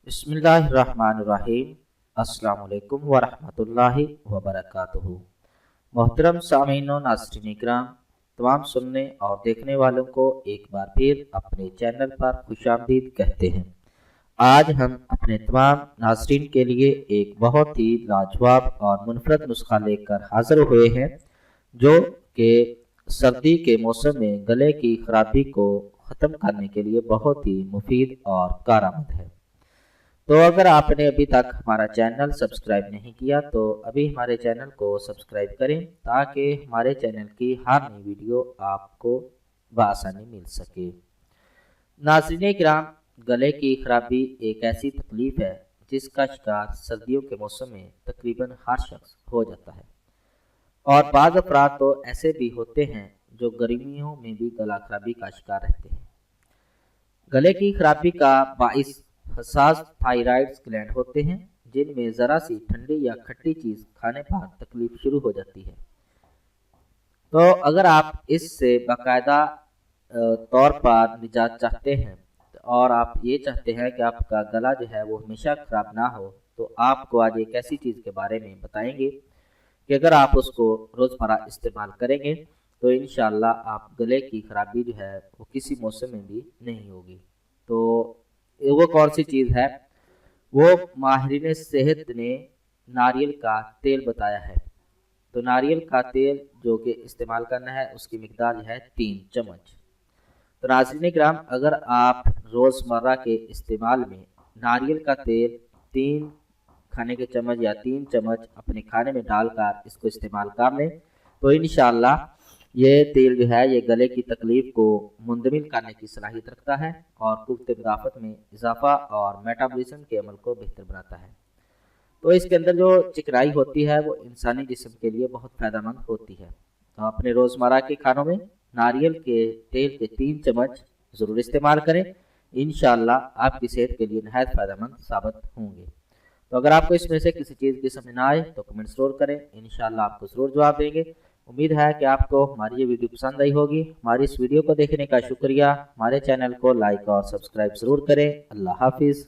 बिस्मिल्लाहिर्रहमानिर्रहीम। अस्सलाम वालेकुम वरहमतुल्लाहि वबरकातुहू। मोहतरम सामीन व नाज़रीन इकराम, तमाम सुनने और देखने वालों को एक बार फिर अपने चैनल पर खुशामदीद कहते हैं। आज हम अपने तमाम नाज़रीन के लिए एक बहुत ही लाजवाब और मुनफरद नुस्खा लेकर हाज़िर हुए हैं, जो कि सर्दी के मौसम में गले की खराबी को ख़त्म करने के लिए बहुत ही मुफीद और कारआमद है। तो अगर आपने अभी तक हमारा चैनल सब्सक्राइब नहीं किया तो अभी हमारे चैनल को सब्सक्राइब करें, ताकि हमारे चैनल की हर नई वीडियो आपको बआसानी मिल सके। नाज़रीन किराम, गले की खराबी एक ऐसी तकलीफ है जिसका शिकार सर्दियों के मौसम में तकरीबन हर शख्स हो जाता है, और बाज़ अफराद तो ऐसे भी होते हैं जो गर्मियों में भी गला खराबी का शिकार रहते हैं। गले की खराबी का बाइस हसास थायराइड ग्लैंड होते हैं, जिनमें ज़रा सी ठंडी या खट्टी चीज़ खाने पर तकलीफ शुरू हो जाती है। तो अगर आप इससे बाकायदा तौर पर निजात चाहते हैं और आप ये चाहते हैं कि आपका गला जो है वो हमेशा ख़राब ना हो, तो आपको आज एक ऐसी चीज़ के बारे में बताएंगे कि अगर आप उसको रोज़मर्रा इस्तेमाल करेंगे तो इंशाअल्लाह आप गले की खराबी जो है वो किसी मौसम में भी नहीं होगी। तो वो कौन सी चीज़ है? वो माहिरीन सेहत ने नारियल का तेल बताया है। तो नारियल का तेल जो कि इस्तेमाल करना है, उसकी मिकदार जो है 3 चम्मच। तो नाज़रीन किराम, अगर आप रोज़मर्रा के इस्तेमाल में नारियल का तेल 3 खाने के चम्मच या 3 चम्मच अपने खाने में डालकर इसको इस्तेमाल कर लें, तो इंशाअल्लाह ये तेल जो है ये गले की तकलीफ़ को मुंदमिल करने की सलाहियत रखता है और कुव्वत मदाफ़त में इजाफ़ा और मेटाबॉलिज्म के अमल को बेहतर बनाता है। तो इसके अंदर जो चिकनाई होती है वो इंसानी जिस्म के लिए बहुत फ़ायदेमंद होती है। तो अपने रोज़मर्रा के खानों में नारियल के तेल के 3 चम्मच ज़रूर इस्तेमाल करें। इंशाअल्लाह आपकी सेहत के लिए नहायत फ़ायदेमंद साबित होंगे। तो अगर आपको इसमें से किसी चीज़ की समझ ना आए तो कमेंट ज़रूर करें, इंशाअल्लाह आपको ज़रूर जवाब देंगे। उम्मीद है कि आपको हमारी ये वीडियो पसंद आई होगी। हमारी इस वीडियो को देखने का शुक्रिया। हमारे चैनल को लाइक और सब्सक्राइब ज़रूर करें। अल्लाह हाफिज़।